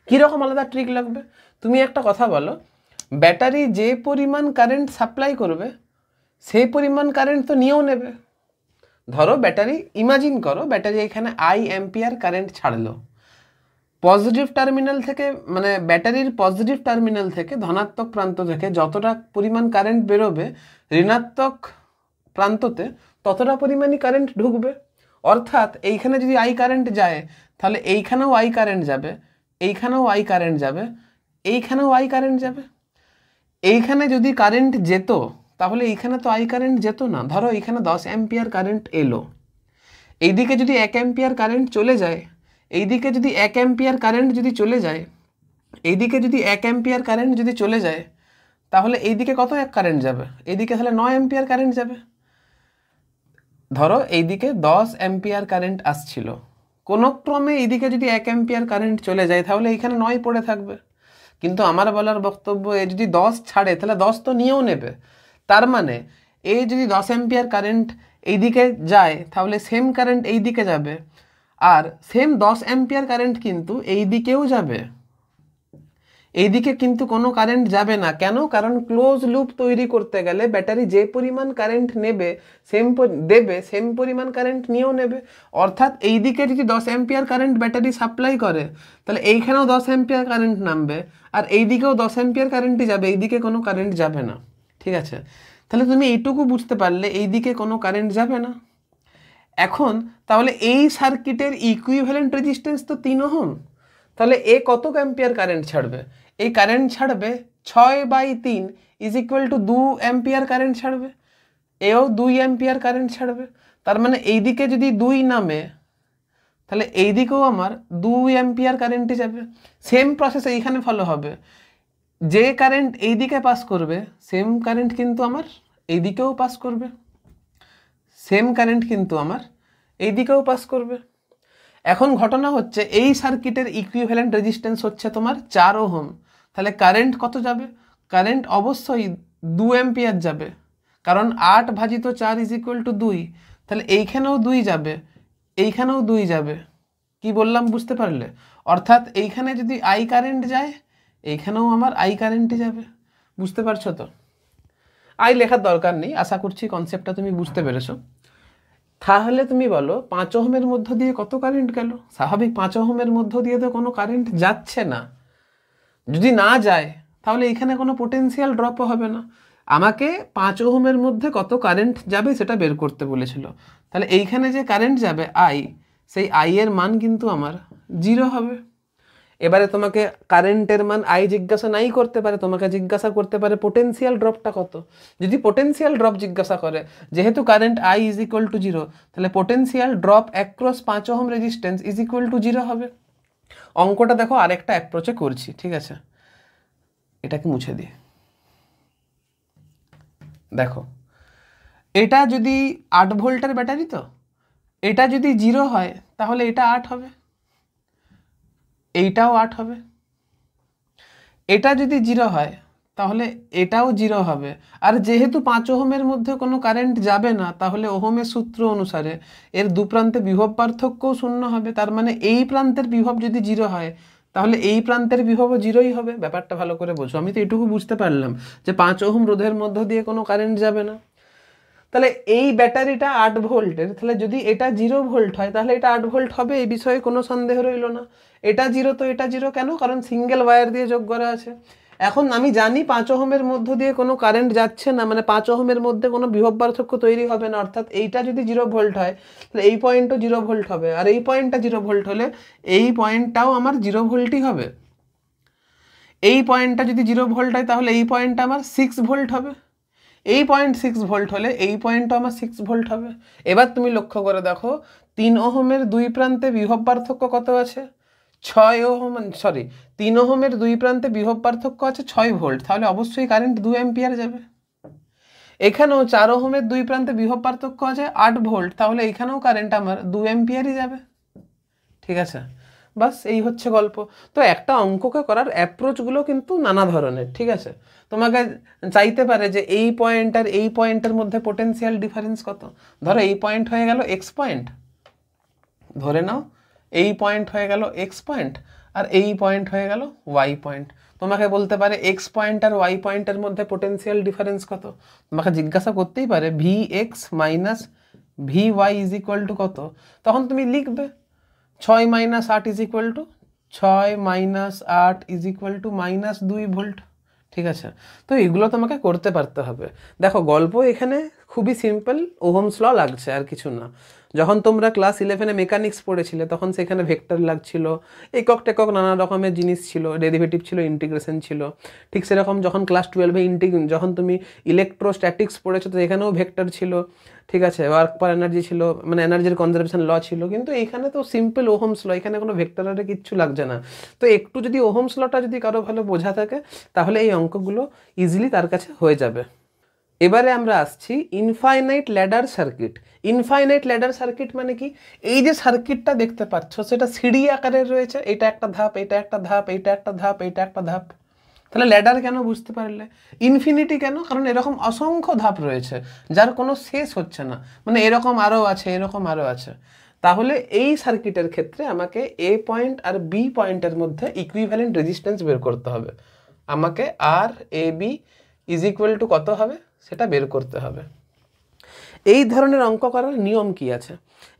কীরকম আলাদা ট্রিক লাগবে? তুমি একটা কথা বলো, ব্যাটারি যে পরিমাণ কারেন্ট সাপ্লাই করবে সেই পরিমাণ কারেন্ট তো নিয়েও নেবে। ধরো ব্যাটারি, ইমাজিন করো ব্যাটারি এখানে I অ্যাম্পিয়ার কারেন্ট ছাড়লো পজিটিভ টার্মিনাল থেকে, মানে ব্যাটারির পজিটিভ টার্মিনাল থেকে, ধনাত্মক প্রান্ত থেকে যতটা পরিমাণ কারেন্ট বেরোবে, ঋণাত্মক প্রান্ততে ততটা পরিমাণই কারেন্ট ঢুকবে। অর্থাৎ এইখানে যদি I কারেন্ট যায় তাহলে এইখানেও I কারেন্ট যাবে, এইখানেও I কারেন্ট যাবে, এইখানেও I কারেন্ট যাবে। এইখানে যদি কারেন্ট যেত তাহলে এইখানে তো I কারেন্ট যেত না। ধরো এইখানে 10 অ্যাম্পিয়ার কারেন্ট এলো, এইদিকে যদি 1 অ্যাম্পিয়ার কারেন্ট চলে যায়, এইদিকে যদি 1 অ্যাম্পিয়ার কারেন্ট যদি চলে যায়, এইদিকে যদি 1 অ্যাম্পিয়ার কারেন্ট যদি চলে যায়, তাহলে এইদিকে কত এক কারেন্ট যাবে? এইদিকে তাহলে 9 অ্যাম্পিয়ার কারেন্ট যাবে। ধরো এইদিকে 10 অ্যাম্পিয়ার কারেন্ট আসছিল, কোনো ক্রমে এইদিকে যদি 1 অ্যাম্পিয়ার কারেন্ট চলে যায় তাহলে এইখানে 9 পড়ে থাকবে। কিন্তু আমার বলার বক্তব্য, এ যদি 10 ছাড়ে তাহলে 10 তো নিয়েও নেবে। তার মানে এই যদি 10 অ্যাম্পিয়ার কারেন্ট এইদিকে যায় তাহলে সেম কারেন্ট এই দিকে যাবে, আর সেম 10 অ্যাম্পিয়ার কারেন্ট কিন্তু এই দিকেও যাবে। এইদিকে কিন্তু কোনো কারেন্ট যাবে না। কেন? কারণ ক্লোজ লুপ তৈরি করতে গেলে ব্যাটারি যে পরিমাণ কারেন্ট নেবে সেম পরিমাণ কারেন্ট নিয়েও নেবে। অর্থাৎ এইদিকে যদি 10 অ্যাম্পিয়ার কারেন্ট ব্যাটারি সাপ্লাই করে তাহলে এইখানেও 10 অ্যাম্পিয়ার কারেন্ট নামবে, আর এইদিকেও 10 অ্যাম্পিয়ার কারেন্টই যাবে, এইদিকে কোনো কারেন্ট যাবে না। ঠিক আছে, তাহলে তুমি এইটুকু বুঝতে পারলে এইদিকে কোনো কারেন্ট যাবে না। এখন তাহলে এই সার্কিটের ইকুইভ্যালেন্ট রেজিস্ট্যান্স তো 3 ওহম। তাহলে এ কত অ্যাম্পিয়ার কারেন্ট ছাড়বে? এই কারেন্ট ছাড়বে 6/3 is equal to 2 ampere current ছাড়বে। এও 2 অ্যাম্পিয়ার কারেন্ট ছাড়বে। তার মানে এইদিকে যদি 2 নামে তাহলে এইদিকেও আমার 2 অ্যাম্পিয়ার কারেন্টই যাবে। সেম প্রসেস এইখানে ফলো হবে। যে কারেন্ট এইদিকে পাস করবে সেম কারেন্ট কিন্তু আমার এইদিকেও পাস করবে, সেম কারেন্ট কিন্তু আমার এইদিকেও পাস করবে। এখন ঘটনা হচ্ছে এই সার্কিটের ইকুইভ্যালেন্ট রেজিস্ট্যান্স হচ্ছে তোমার 4 ওহম। তাহলে কারেন্ট কত যাবে? কারেন্ট অবশ্যই 2 অ্যাম্পিয়ার যাবে, কারণ 8/4 ইজ ইকুয়াল টু 2। তাহলে এইখানেও 2 যাবে, এইখানেও 2 যাবে। কি বললাম বুঝতে পারলে? অর্থাৎ এইখানে যদি আই কারেন্ট যায় এইখানেও আমার আই কারেন্টই যাবে। বুঝতে পারছো তো? আই লেখার দরকার নেই, আশা করছি কনসেপ্টটা তুমি বুঝতে পেরেছো। তাহলে তুমি বলো 5 ওহমের মধ্য দিয়ে কত কারেন্ট গেল? স্বাভাবিক 5 ওহমের মধ্য দিয়ে তো কোনো কারেন্ট যাচ্ছে না। যদি না যায় তাহলে এখানে কোনো পোটেনশিয়াল ড্রপও হবে না। আমাকে 5 ওহমের মধ্যে কত কারেন্ট যাবে সেটা বের করতে বলেছিল। তাহলে এইখানে যে কারেন্ট যাবে আই, সেই আই এর মান কিন্তু আমার 0 হবে। এবারে তোমাকে কারেন্টের মান আই জিজ্ঞাসা নাই করতে পারে, তোমাকে জিজ্ঞাসা করতে পারে পোটেনশিয়াল ড্রপটা কত। যদি পোটেনশিয়াল ড্রপ জিজ্ঞাসা করে, যেহেতু current I is equal to 0, তাহলে potential drop across 5 ohm resistance is equal to 0 হবে। অঙ্কটা দেখো আরেকটা অ্যাপ্রোচে করছি, ঠিক আছে? এটাকে মুছে দিই। দেখো, এটা যদি 8 ভোল্টের ব্যাটারি, তো এটা যদি 0 হয় তাহলে এটা 8 হবে, এইটাও 8 হবে। এটা যদি 0 হয় তাহলে এটাও 0 হবে। আর যেহেতু 5 ওহমের মধ্যে কোনো কারেন্ট যাবে না, তাহলে ওহমের সূত্র অনুসারে এর দু প্রান্তে বিভব পার্থক্যও 0 হবে। তার মানে এই প্রান্তের বিভব যদি 0 হয় তাহলে এই প্রান্তের বিভবও 0ই হবে। ব্যাপারটা ভালো করে বোঝো। আমি তো এটুকু বুঝতে পারলাম যে 5 ওহম রোধের মধ্য দিয়ে কোনো কারেন্ট যাবে না। তাহলে এই ব্যাটারিটা 8 ভোল্টের, তাহলে যদি এটা 0 ভোল্ট হয় তাহলে এটা 8 ভোল্ট হবে, এই বিষয়ে কোনো সন্দেহ রইল না। এটা 0 তো এটা 0 কেন? কারণ সিঙ্গেল ওয়্যার দিয়ে যোগ করা আছে। এখন আমি জানি 5 ওহমের মধ্য দিয়ে কোনো কারেন্ট যাচ্ছে না, মানে 5 ওহমের মধ্যে কোনো বিভব পার্থক্য তৈরি হবে না। অর্থাৎ এইটা যদি 0 ভোল্ট হয় তাহলে এই পয়েন্টও 0 ভোল্ট হবে, আর এই পয়েন্টটা 0 ভোল্ট হলে এই পয়েন্টটাও আমার 0 ভোল্টই হবে। এই পয়েন্টটা যদি 0 ভোল্ট হয় তাহলে এই পয়েন্টটা আমার 6 ভোল্ট হবে। এই পয়েন্ট 6 ভোল্ট হলে এই পয়েন্টও আমার 6 ভোল্ট হবে। এবার তুমি লক্ষ্য করে দেখো 3 ওহমের দুই প্রান্তে বিভব পার্থক্য কত আছে? 6 ওহম, সরি 3 ওহমের দুই প্রান্তে বিভব পার্থক্য আছে 6 ভোল্ট, তাহলে অবশ্যই কারেন্ট 2 অ্যাম্পিয়ার যাবে। এখানেও 4 ওহমের দুই প্রান্তে বিভব পার্থক্য আছে 8 ভোল্ট, তাহলে এখানেও কারেন্ট আমার 2 অ্যাম্পিয়ারই যাবে। ঠিক আছে, বাস এই হচ্ছে গল্প। তো একটা অঙ্ককে করার অ্যাপ্রোচগুলো কিন্তু নানা ধরনের। ঠিক আছে, তোমাকে চাইতে পারে যে এই পয়েন্ট আর এই পয়েন্টের মধ্যে পোটেনশিয়াল ডিফারেন্স কত। ধরো এই পয়েন্ট হয়ে গেল এক্স পয়েন্ট, ধরে নাও এই পয়েন্ট হয়ে গেল এক্স পয়েন্ট, আর এই পয়েন্ট হয়ে গেল ওয়াই পয়েন্ট। তোমাকে বলতে পারে এক্স পয়েন্ট আর ওয়াই পয়েন্টের মধ্যে পোটেনশিয়াল ডিফারেন্স কত। তোমাকে জিজ্ঞাসা করতেই পারে V X minus V Y is equal to কত। তখন তুমি লিখবে 6 - 8 is equal to 6 - 8 is equal to -2 volt. ঠিক আছে, তো এগুলো তোমাকে করতে পারতে হবে। দেখো গল্প এখানে খুবই সিম্পল, ওহমস ল লাগছে, আর কিছু না। যখন তোমরা ক্লাস 11-এ মেকানিক্স পড়েছিলে তখন সেখানে ভেক্টর লাগছিল, একক টেকক নানা রকমের জিনিস ছিল, ডেরিভেটিভ ছিল, ইন্টিগ্রেশন ছিল। ঠিক সেরকম যখন ক্লাস 12-এ যখন তুমি ইলেকট্রোস্ট্যাটিক্স পড়েছো তো এখানেও ভেক্টর ছিল। ঠিক আছে, ওয়ার্ক পার এনার্জি ছিল, মানে এনার্জির কনজারভেশন ল ছিল। কিন্তু এখানে তো সিম্পল ওহমস ল, এখানে কোনো ভেক্টরের কিচ্ছু লাগছে না। তো একটু যদি ওহমস লটা যদি কারো ভালো বোঝা থাকে তাহলে এই অঙ্কগুলো ইজিলি তার কাছে হয়ে যাবে। এবারে আমরা আসছি infinite ladder circuit. Infinite ladder circuit মানে কি? এই যে সার্কিটটা দেখতে পাচ্ছ সেটা সিঁড়ি আকারের রয়েছে, এটা একটা ধাপ, এটা একটা ধাপ, এটা একটা ধাপ, এটা একটা ধাপ। তাহলে ল্যাডার কেন বুঝতে পারলে, ইনফিনিটি কেন, কারণ এরকম অসংখ্য ধাপ রয়েছে যার কোনো শেষ হচ্ছে না, মানে এরকম আরও আছে, এরকম আরও আছে। তাহলে এই সার্কিটের ক্ষেত্রে আমাকে এ পয়েন্ট আর বি পয়েন্টের মধ্যে ইকুইভ্যালেন্ট রেজিস্ট্যান্স বের করতে হবে। আমাকে আর A B is equal to কত হবে সেটা বের করতে হবে। এই ধরনের অঙ্ক করার নিয়ম কি আছে?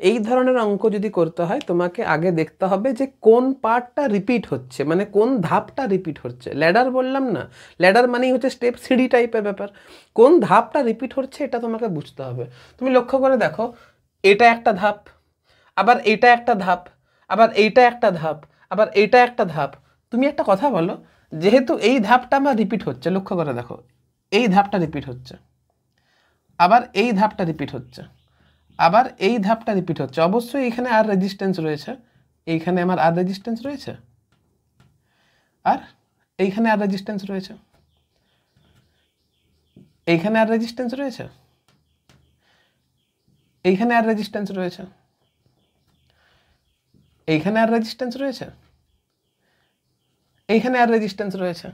এই ধরনের অঙ্ক যদি করতে হয় তোমাকে আগে দেখতে হবে যে কোন পার্টটা রিপিট হচ্ছে, মানে কোন ধাপটা রিপিট হচ্ছে। ল্যাডার বললাম না, ল্যাডার মানেই হচ্ছে স্টেপ সিঁড়ি টাইপের ব্যাপার। কোন ধাপটা রিপিট হচ্ছে এটা তোমাকে বুঝতে হবে। তুমি লক্ষ্য করে দেখো, এটা একটা ধাপ, আবার এইটা একটা ধাপ, আবার এইটা একটা ধাপ, আবার এইটা একটা ধাপ। তুমি একটা কথা বলো, যেহেতু এই ধাপটা আমার রিপিট হচ্ছে, লক্ষ্য করে দেখো এই ধাপটা রিপিট হচ্ছে, আবার এই ধাপটা রিপিট হচ্ছে, আবার এই ধাপটা রিপিট হচ্ছে, অবশ্যই এখানে আর রেজিস্ট্যান্স রয়েছে, এইখানে আমার আর রেজিস্ট্যান্স রয়েছে, আর এইখানে আর রেজিস্ট্যান্স রয়েছে, এইখানে আর রেজিস্ট্যান্স রয়েছে, এইখানে আর রেজিস্ট্যান্স রয়েছে, এইখানে আর রেজিস্ট্যান্স রয়েছে, এইখানে আর রেজিস্ট্যান্স রয়েছে,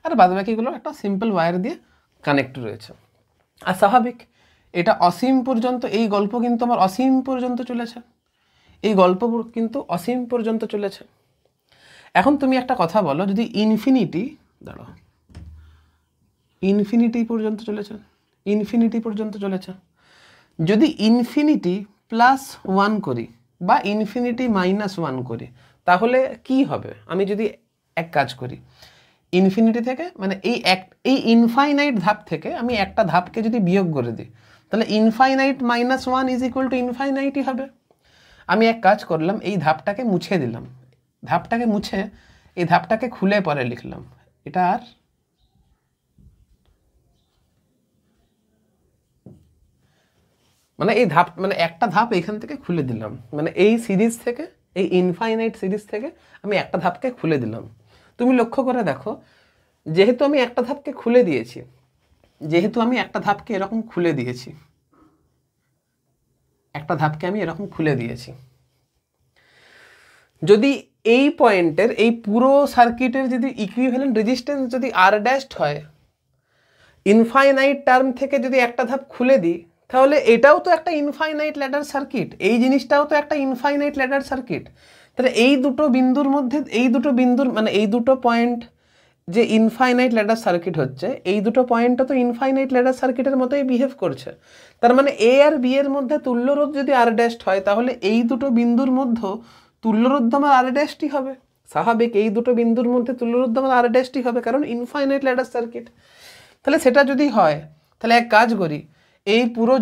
আর বাদবাকিগুলো একটা সিম্পল ওয়্যার দিয়ে কানেক্ট রয়েছে। আর স্বাভাবিক, এটা অসীম পর্যন্ত, এই গল্প কিন্তু আমার অসীম পর্যন্ত চলেছে, এই গল্প কিন্তু অসীম পর্যন্ত চলেছে। এখন তুমি একটা কথা বলো, যদি ইনফিনিটি, দাঁড়াও, ইনফিনিটি পর্যন্ত চলেছে, ইনফিনিটি পর্যন্ত চলেছে, যদি ইনফিনিটি +1 করি বা ইনফিনিটি -1 করি তাহলে কি হবে? আমি যদি এক কাজ করি, ইনফিনিটি থেকে মানে এই ইনফাইনাইট ধাপ থেকে আমি একটা ধাপকে যদি বিয়োগ করে দিই তাহলে ইনফাইনাইট -1 ইজ ইকুয়াল টু ইনফাইনাইটই হবে। আমি এক কাজ করলাম, এই ধাপটাকে মুছে দিলাম, ধাপটাকে মুছে এই ধাপটাকে খুলে পরে লিখলাম, এটা আর মানে এই ধাপ মানে একটা ধাপ এখান থেকে খুলে দিলাম, মানে এই সিরিজ থেকে, এই ইনফাইনাইট সিরিজ থেকে আমি একটা ধাপকে খুলে দিলাম। তুমি লক্ষ্য করে দেখো, যেহেতু আমি একটা ধাপকে খুলে দিয়েছি, যেহেতু আমি একটা ধাপকে এরকম খুলে দিয়েছি, একটা ধাপকে আমি এরকম খুলে দিয়েছি, যদি এই পয়েন্টের এই পুরো সার্কিটের যদি ইকুইভ্যালেন্ট রেজিস্ট্যান্স যদি আর ড্যাশড হয়, ইনফাইনাইট টার্ম থেকে যদি একটা ধাপ খুলে দিই তাহলে এটাও তো একটা ইনফাইনাইট ল্যাডার সার্কিট, এই জিনিসটাও তো একটা ইনফাইনাইট ল্যাডার সার্কিট। তাহলে এই দুটো বিন্দুর মধ্যে, এই দুটো বিন্দুর মানে এই দুটো পয়েন্ট যে ইনফাইনাইট ল্যাডার সার্কিট হচ্ছে, এই দুটো পয়েন্টটা তো ইনফাইনাইট ল্যাডার সার্কিটের মতোই বিহেভ করছে। তার মানে এ আর বি এর মধ্যে তুল্যরোধ যদি আর ড্যাশড হয় তাহলে এই দুটো বিন্দুর মধ্যে তুল্যরোধ আমার আর ড্যাশটি হবে। স্বাভাবিক, এই দুটো বিন্দুর মধ্যে তুল্যরোধ আমার আর ড্যাশটি হবে, কারণ ইনফাইনাইট ল্যাডার সার্কিট। তাহলে সেটা যদি হয় তাহলে এক কাজ করি, এই পুরো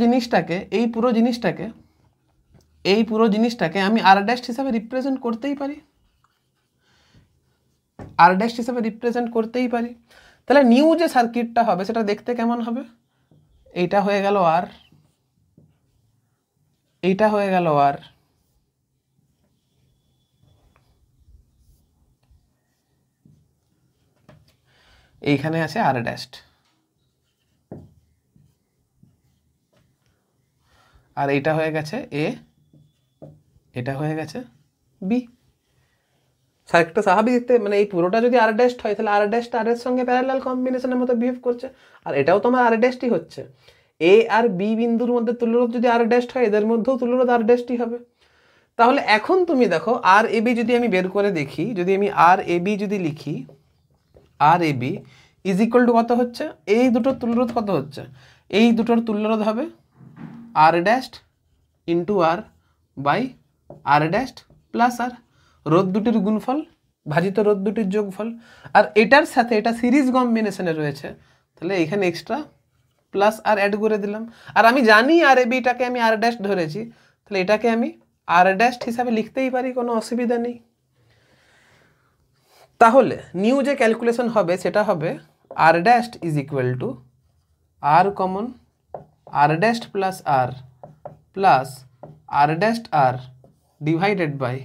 জিনিসটাকে আমি আর ড্যাশ হিসাবে রিপ্রেজেন্ট করতেই পারি, আর ড্যাশ হিসাবে রিপ্রেজেন্ট করতেই পারি। তাহলে নিউ যে সার্কিটটা হবে সেটা দেখতে কেমন হবে? এইটা হয়ে গেল আর, এইটা হয়ে গেল আর, এইখানে আছে আর ড্যাশড, আর এইটা হয়ে গেছে এ, এটা হয়ে গেছে বি। সার্কিটটা স্বাভাবিক দেখতে, মানে এই পুরোটা যদি আর ড্যাশড হয় তাহলে আর ড্যাশটা আর এর সঙ্গে প্যারালাল কম্বিনেশনের মতো বিহেভ করছে, আর এটাও তোমার আর ড্যাশটি হচ্ছে। এ আর বি বিন্দুর মধ্যে তুল্যরোধ যদি আর ড্যাশড হয়, এদের মধ্যেও তুল্যরোধ আর ড্যাশটি হবে। তাহলে এখন তুমি দেখো আর এ বি যদি আমি বের করে দেখি, যদি আমি আর এ বি যদি লিখি, আর A B is equal to কত হচ্ছে, এই দুটোর তুল্যরোধ কত হচ্ছে, এই দুটোর তুল্যরোধ হবে R dashed into R by R dashed plus R, রোধ দুটির গুণফল ভাজিত রোধ দুটির যোগফল। আর এটার সাথে এটা সিরিজ কম্বিনেশনে রয়েছে, তাহলে এখানে এক্সট্রা প্লাস আর অ্যাড করে দিলাম। আর আমি জানি আর এ বিটাকে আমি আর ড্যাশ ধরেছি, তাহলে এটাকে আমি আর ড্যাশ হিসাবে লিখতেই পারি, কোনো অসুবিধা নেই। তাহলে নিউ যে ক্যালকুলেশন হবে সেটা হবে R dash is equal to R common R dash plus R dash R divided by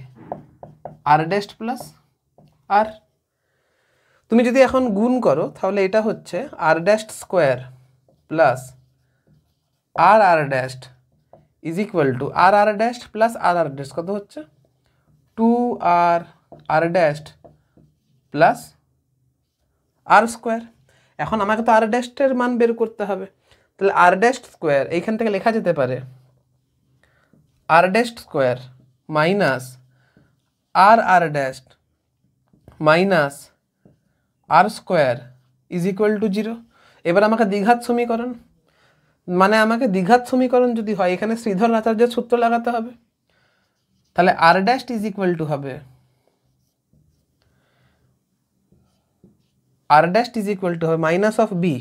R dash plus R. তুমি যদি এখন গুণ করো তাহলে এটা হচ্ছে R dash square plus R dash is equal to R dash plus R dash কত হচ্ছে 2 R dash plus R square. এখন আমাকে তো আর ড্যাশের মান বের করতে হবে, তাহলে আর ড্যাশ স্কোয়ার এইখান থেকে লেখা যেতে পারে R dash square minus R dash minus R square is equal to 0। এবার আমাকে দ্বিঘাত সমীকরণ, মানে আমাকে দ্বিঘাত সমীকরণ যদি হয় এখানে শ্রীধর আচার্যের সূত্র লাগাতে হবে। তাহলে R dash is equal to হবে R dash is equal to হবে মাইনাস অফ বি,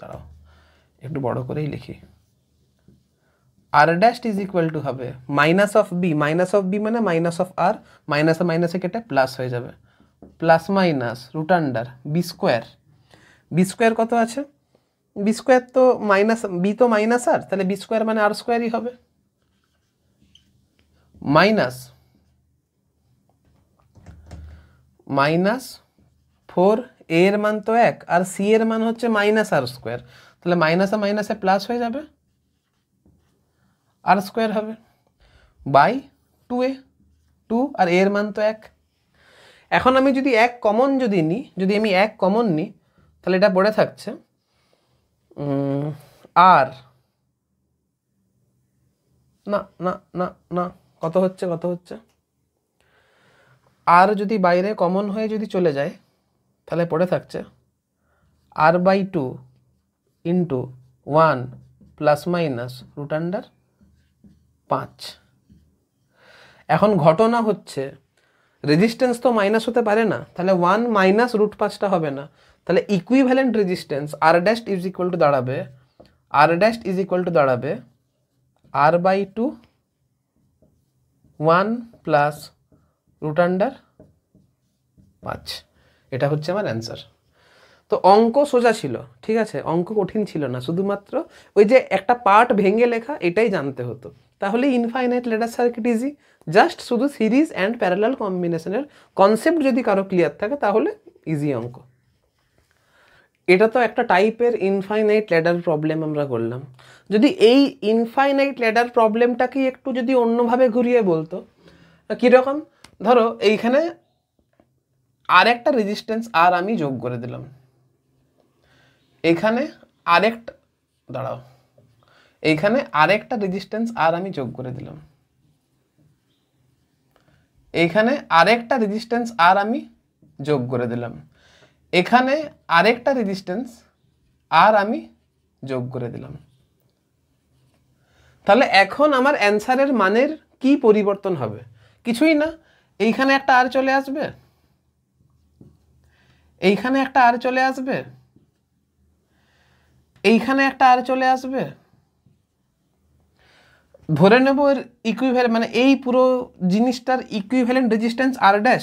দাঁড়াও একটু বড় করেই লিখি, R dash is equal to হবে মাইনাস অফ বি মানে মাইনাস অফ আর, মাইনাসে মাইনাসে কেটে প্লাস হয়ে যাবে, plus minus root under B square. B square কত আছে, বি স্কোয়ার তো মাইনাস, বি তো মাইনাস আর, তাহলে বি স্কোয়ার মানে আর স্কোয়ারই হবে, মাইনাস মাইনাস 4 এ এর মান তো 1 আর সি এর মান হচ্ছে মাইনাস আর স্কোয়ার, তাহলে মাইনাসে মাইনাসে প্লাস হয়ে যাবে আর স্কোয়ার হবে বাই 2a, 2 আর এর মান তো 1। এখন আমি যদি 1 কমন যদি নিই, যদি আমি 1 কমন নিই তাহলে এটা পড়ে থাকছে আর না না না না কত হচ্ছে আর যদি বাইরে কমন হয়ে যদি চলে যায় তাহলে পড়ে থাকছে R by 2 into 1 plus minus root under 5। এখন ঘটনা হচ্ছে রেজিস্ট্যান্স তো মাইনাস হতে পারে না, তাহলে 1 মাইনাস রুট 5টা হবে না, তাহলে equivalent resistance R dash is equal to দাঁড়াবে R by 2 1 plus root under 5। এটা হচ্ছে আমার অ্যান্সার। তো অঙ্ক সোজা ছিল, ঠিক আছে, অঙ্ক কঠিন ছিল না, শুধুমাত্র ওই যে একটা পার্ট ভেঙে লেখা এটাই জানতে হতো, তাহলে infinite ladder circuit easy. Just শুধু সিরিজ অ্যান্ড প্যারালাল কম্বিনেশনের কনসেপ্ট যদি কারো ক্লিয়ার থাকে তাহলে ইজি অঙ্ক। এটা তো একটা টাইপের ইনফাইনাইট ল্যাডার প্রবলেম আমরা করলাম। যদি এই ইনফাইনাইট ল্যাডার প্রবলেমটাকে একটু যদি অন্যভাবে ঘুরিয়ে বলতো, কীরকম, ধরো এইখানে আর একটা রেজিস্ট্যান্স আর আমি যোগ করে দিলাম, এইখানে আরেকটা, দাঁড়াও, এইখানে আরেকটা রেজিস্ট্যান্স আর আমি যোগ করে দিলাম, এইখানে আরেকটা রেজিস্ট্যান্স আর আমি যোগ করে দিলাম, এখানে আরেকটা রেজিস্ট্যান্স আর আমি যোগ করে দিলাম। তাহলে এখন আমার অ্যান্সারের মানের কি পরিবর্তন হবে? কিছুই না, এইখানে একটা আর চলে আসবে, এইখানে একটা আর চলে আসবে, এইখানে একটা আর চলে আসবে, ধরে নেব এর ইকুইভ্যালেন্ট, মানে এই পুরো জিনিসটার ইকুইভ্যালেন্ট রেজিস্ট্যান্স আর ড্যাশ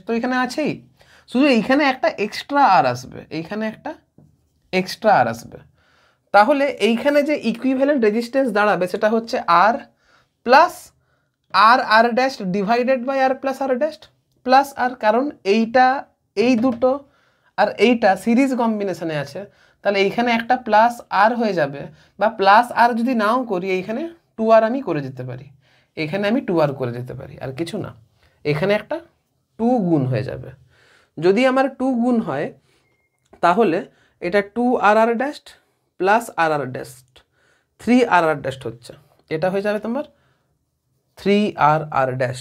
তো এখানে আছেই, শুধু এইখানে একটা এক্সট্রা আর আসবে, এইখানে একটা এক্সট্রা আর আসবে। তাহলে এইখানে যে ইকুইভ্যালেন্ট রেজিস্ট্যান্স দাঁড়াবে সেটা হচ্ছে R plus R dash divided by R plus R dash plus R, কারণ এইটা এই দুটো আর এইটা সিরিজ কম্বিনেশনে আছে, তাহলে এইখানে একটা প্লাস আর হয়ে যাবে, বা প্লাস আর যদি নাও করি এইখানে 2 আর আমি করে দিতে পারি, এখানে আমি 2 আর করে দিতে পারি, আর কিছু না, এখানে একটা 2 গুণ হয়ে যাবে। যদি আমার 2 গুণ হয় তাহলে এটা 2 R dash plus R dash 3 আর ড্যাশ হচ্ছে, এটা হয়ে যাবে তোমার 3 আর ড্যাশ।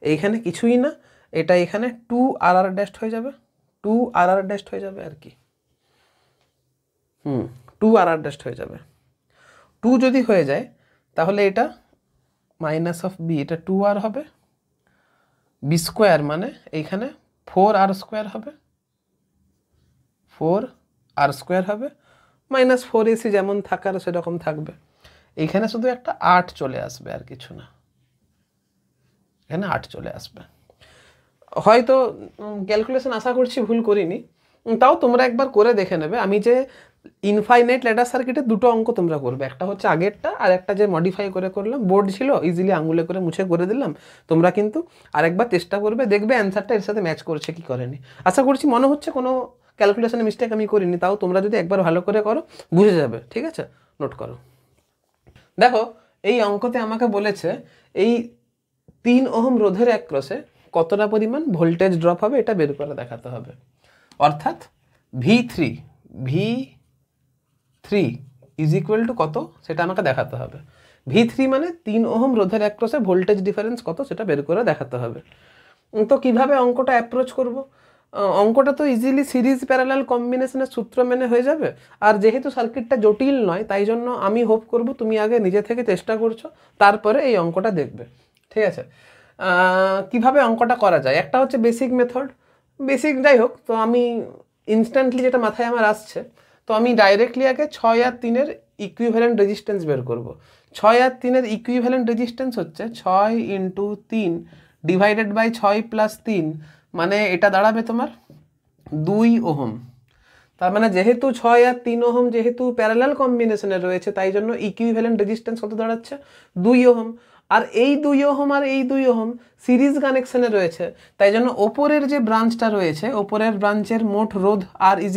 এইখানে কিছুই না, এটা এখানে 2 আর ড্যাশ হয়ে যাবে, 2 আর ড্যাশ হয়ে যাবে আর কি, 2 আর ড্যাশ হয়ে যাবে। 2 যদি হয়ে যায় তাহলে এটা মাইনাস অফ বি, এটা 2 আর হবে, বি স্কোয়ার মানে এইখানে 4 আর স্কোয়ার হবে, 4 আর স্কোয়ার হবে, মাইনাস 4 এসি যেমন থাকার সেরকম থাকবে, এইখানে শুধু একটা 8 চলে আসবে আর কিছু না, এখানে 8 চলে আসবে। হয়তো ক্যালকুলেশন আশা করছি ভুল করিনি, তাও তোমরা একবার করে দেখে নেবে। আমি যে ইনফাইনাইট ল্যাডার সার্কিটের দুটো অঙ্ক তোমরা করবে, একটা হচ্ছে আগেরটা আর একটা যে মডিফাই করে করলাম, বোর্ড ছিল ইজিলি আঙুলে করে মুছে করে দিলাম, তোমরা কিন্তু আরেকবার চেষ্টা করবে, দেখবে অ্যান্সারটা এর সাথে ম্যাচ করছে কি করেনি। আশা করছি মনে হচ্ছে কোনো ক্যালকুলেশনে মিস্টেক আমি করিনি, তাও তোমরা যদি একবার ভালো করে করো বুঝে যাবে, ঠিক আছে, নোট করো। দেখো এই অঙ্কতে আমাকে বলেছে এই 3 ওহম রোধের একক্রসে কতটা পরিমাণ ভোল্টেজ ড্রপ হবে এটা বের করে দেখাতে হবে। অর্থাৎ V3 ইজ ইকুয়াল টু কত সেটা আমাকে দেখাতে হবে। V3 মানে 3 ওহম রোধের অ্যাক্রসে ভোল্টেজ ডিফারেন্স কত সেটা বের করে দেখাতে হবে। তো কিভাবে অঙ্কটা অ্যাপ্রোচ করব? অঙ্কটা তো ইজিলি সিরিজ প্যারালাল কম্বিনেশনের সূত্র মেনে হয়ে যাবে। আর যেহেতু সার্কিটটা জটিল নয়, তাই জন্য আমি হোপ করব তুমি আগে নিজে থেকে চেষ্টা করছো, তারপরে এই অঙ্কটা দেখবে। ঠিক আছে, কিভাবে অঙ্কটা করা যায়? একটা হচ্ছে বেসিক মেথড, বেসিক যাই হোক, তো আমি ইনস্ট্যান্টলি যেটা মাথায় আমার আসছে, তো আমি ডাইরেক্টলি আগে 6 আর 3-এর ইকুইভ্যালেন্ট রেজিস্ট্যান্স বের করব। 6 আর 3-এর ইকুইভ্যালেন্ট রেজিস্ট্যান্স হচ্ছে 6 × 3 ডিভাইডেড বাই 6 + 3, মানে এটা দাঁড়াবে তোমার 2 ওহম। তার মানে যেহেতু 6 আর 3 ওহম যেহেতু প্যারালাল কম্বিনেশনে রয়েছে, তাই জন্য ইকুইভ্যালেন্ট রেজিস্ট্যান্স কত দাঁড়াচ্ছে? 2 ওহম। আর এই 2 ওহম আর এই 2 ওহম সিরিজ কানেকশনে রয়েছে, তাই জন্য ওপরের যে ব্রাঞ্চটা রয়েছে, ওপরের ব্রাঞ্চের মোট রোধ R =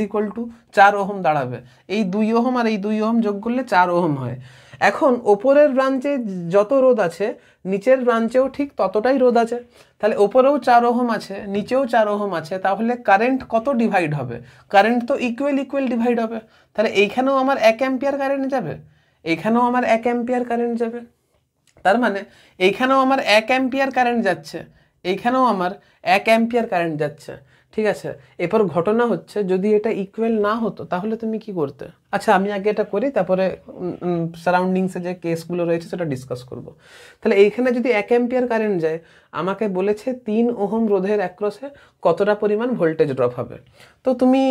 4 ওহম দাঁড়াবে। এই 2 ওহম আর এই 2 ওহম যোগ করলে 4 ওহম হয়। এখন ওপরের ব্রাঞ্চে যত রোধ আছে, নিচের ব্রাঞ্চেও ঠিক ততটাই রোধ আছে। তাহলে ওপরেও 4 ওহম আছে, নিচেও 4 ওহম আছে, তাহলে কারেন্ট কত ডিভাইড হবে? কারেন্ট তো ইকুয়াল ডিভাইড হবে। তাহলে এইখানেও আমার 1 অ্যাম্পিয়ার কারেন্ট যাবে, এইখানেও আমার 1 অ্যাম্পিয়ার কারেন্ট যাবে। তার মানে এইখানেও আমার 1 অ্যাম্পিয়ার কারেন্ট যাচ্ছে, এইখানেও আমার 1 অ্যাম্পিয়ার কারেন্ট যাচ্ছে। ঠিক আছে, এরপর ঘটনা হচ্ছে যদি এটা ইকুয়াল না হতো তাহলে তুমি কি করতে? আচ্ছা, আমি আগে এটা করি, তারপরে সারাউন্ডিংসে যে কেসগুলো রয়েছে সেটা ডিসকাস করব। তাহলে এইখানে যদি 1 অ্যাম্পিয়ার কারেন্ট যায়, আমাকে বলেছে 3 ওহম রোধের অ্যাক্রসে কতটা পরিমাণ ভোল্টেজ ড্রপ হবে। তো তুমি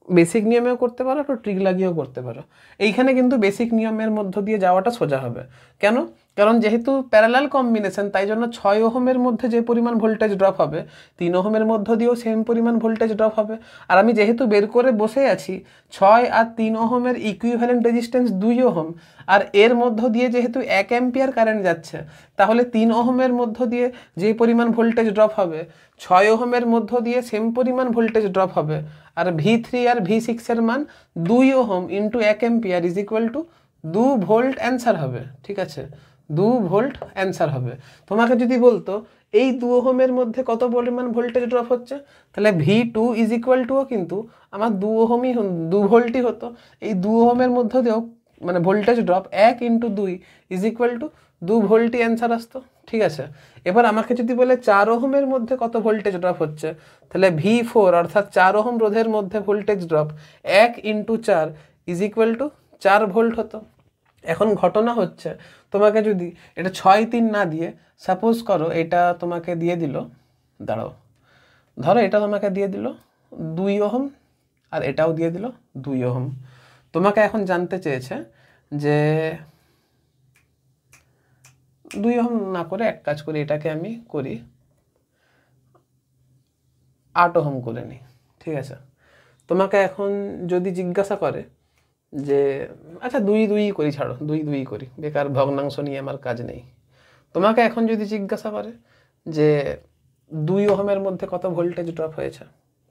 বেসিক নিয়মেও করতে পারো, একটু ট্রিক লাগিয়েও করতে পারো। এইখানে কিন্তু বেসিক নিয়মের মধ্য দিয়ে যাওয়াটা সোজা হবে। কেন? কারণ যেহেতু প্যারালাল কম্বিনেশন, তাই জন্য 6 ওহমের মধ্যে যে পরিমাণ ভোল্টেজ ড্রপ হবে, 3 ওহমের মধ্য দিয়েও সেম পরিমাণ ভোল্টেজ ড্রপ হবে। আর আমি যেহেতু বের করে বসে আছি 6 আর 3 ওহমের ইকুইভ্যালেন্ট রেজিস্ট্যান্স 2 ওহম, আর এর মধ্য দিয়ে যেহেতু 1 অ্যাম্পিয়ার কারেন্ট যাচ্ছে, তাহলে 3 ওহমের মধ্য দিয়ে যে পরিমাণ ভোল্টেজ ড্রপ হবে, 6 ওহমের মধ্য দিয়ে সেম পরিমাণ ভোল্টেজ ড্রপ হবে। আর V3 আর V6 এর মান 2 ওহম × 1 অ্যাম্পিয়ার = 2 ভোল্ট অ্যান্সার হবে। ঠিক আছে, 2 ভোল্ট অ্যান্সার হবে। তোমাকে যদি বলতো এই 2 ওহমের মধ্যে কত পরিমাণ ভোল্টেজ ড্রপ হচ্ছে, তাহলে V2 = কিন্তু আমার 2 ওহমই 2 ভোল্টই হতো। এই 2 ওহমের মধ্য দিয়েও মানে ভোল্টেজ ড্রপ 1 × 2 = 2 ভোল্টই অ্যান্সার আসতো। ঠিক আছে, এবার আমাকে যদি বলে 4 ওহমের মধ্যে কত ভোল্টেজ ড্রপ হচ্ছে, তাহলে V4 অর্থাৎ 4 ওহম রোধের মধ্যে ভোল্টেজ ড্রপ 1 × 4 = 4 ভোল্ট হতো। এখন ঘটনা হচ্ছে তোমাকে যদি এটা 6 3 না দিয়ে, সাপোজ করো এটা তোমাকে দিয়ে দিল, দাঁড়াও, ধরো এটা তোমাকে দিয়ে দিল 2 ওহম, আর এটাও দিয়ে দিল 2 ওহম। তোমাকে এখন জানতে চেয়েছে যে 2 ওহম না করে এক কাজ করি, এটাকে আমি করি 8 ওহম করে নিই। ঠিক আছে, তোমাকে এখন যদি জিজ্ঞাসা করে যে আচ্ছা 2 করি, ছাড়ো 2 করি, বেকার ভগ্নাংশ নিয়ে আমার কাজ নেই। তোমাকে এখন যদি জিজ্ঞাসা করে যে 2 ওহমের মধ্যে কত ভোল্টেজ ড্রপ হয়েছে,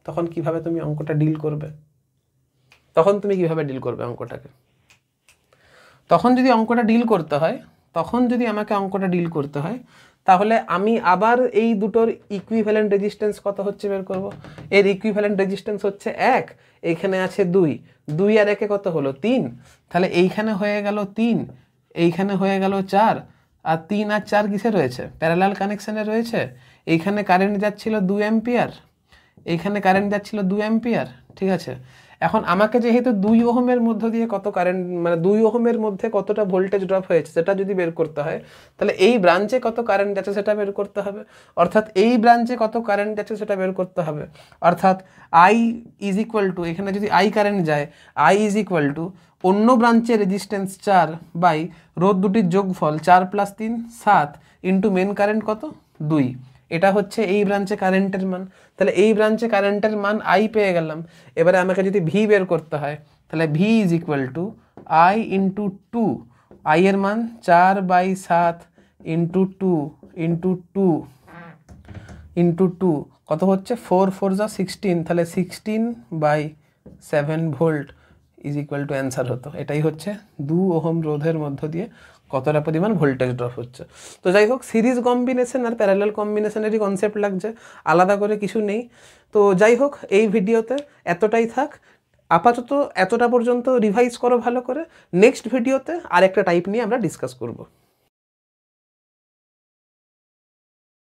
তখন কিভাবে তুমি অঙ্কটা ডিল করবে? তখন তুমি কিভাবে ডিল করবে অঙ্কটাকে? তখন যদি অঙ্কটা ডিল করতে হয়, তাহলে আমি আবার এই দুটোর ইকুইভ্যালেন্ট রেজিস্ট্যান্স কত হচ্ছে বের করব। এর ইকুইভ্যালেন্ট রেজিস্ট্যান্স হচ্ছে 1, এইখানে আছে 2, 2 আর 1 কত হলো 3, তাহলে এইখানে হয়ে গেল 3, এইখানে হয়ে গেল 4, আর 3 আর 4 কিসে রয়েছে? প্যারালাল কানেকশানে রয়েছে। এইখানে কারেন্ট যাচ্ছিল 2 অ্যাম্পিয়ার, এইখানে কারেন্ট যাচ্ছিল 2 অ্যাম্পিয়ার। ঠিক আছে, এখন আমাকে যেহেতু 2 ওহমের মধ্য দিয়ে কত কারেন্ট, মানে 2 ওহমের মধ্যে কতটা ভোল্টেজ ড্রপ হয়েছে সেটা যদি বের করতে হয়, তাহলে এই ব্রাঞ্চে কত কারেন্ট যাচ্ছে সেটা বের করতে হবে। অর্থাৎ এই ব্রাঞ্চে কত কারেন্ট যাচ্ছে সেটা বের করতে হবে। অর্থাৎ I = এখানে যদি I কারেন্ট যায়, I = অন্য ব্রাঞ্চের রেজিস্ট্যান্স 4 বাই রোধ দুটির যোগফল 4 + 3 7 × মেন কারেন্ট কত 2। এটা হচ্ছে এই ব্রাঞ্চে কারেন্টের মান। তাহলে এই ব্রাঞ্চে কারেন্টের মান I পেয়ে গেলাম। এবারে আমাকে যদি V বের করতে হয়, তাহলে V = I × 2, I এর মান 4/7 × 2 × 2 কত হচ্ছে 4 4 যা 16, তাহলে 16/7 ভোল্ট = অ্যান্সার হতো। এটাই হচ্ছে 2 ওহম রোধের মধ্য দিয়ে কতটা পরিমাণ ভোল্টেজ ড্রপ হচ্ছে। তো যাই হোক, series combination are parallel কম্বিনেশনেরই concept লাগছে, আলাদা করে কিছু নেই। তো যাই হোক, এই ভিডিওতে এতটাই থাক, আপাতত এতটা পর্যন্ত রিভাইজ করো ভালো করে। নেক্সট ভিডিওতে আরেকটা টাইপ নিয়ে আমরা ডিসকাস করব।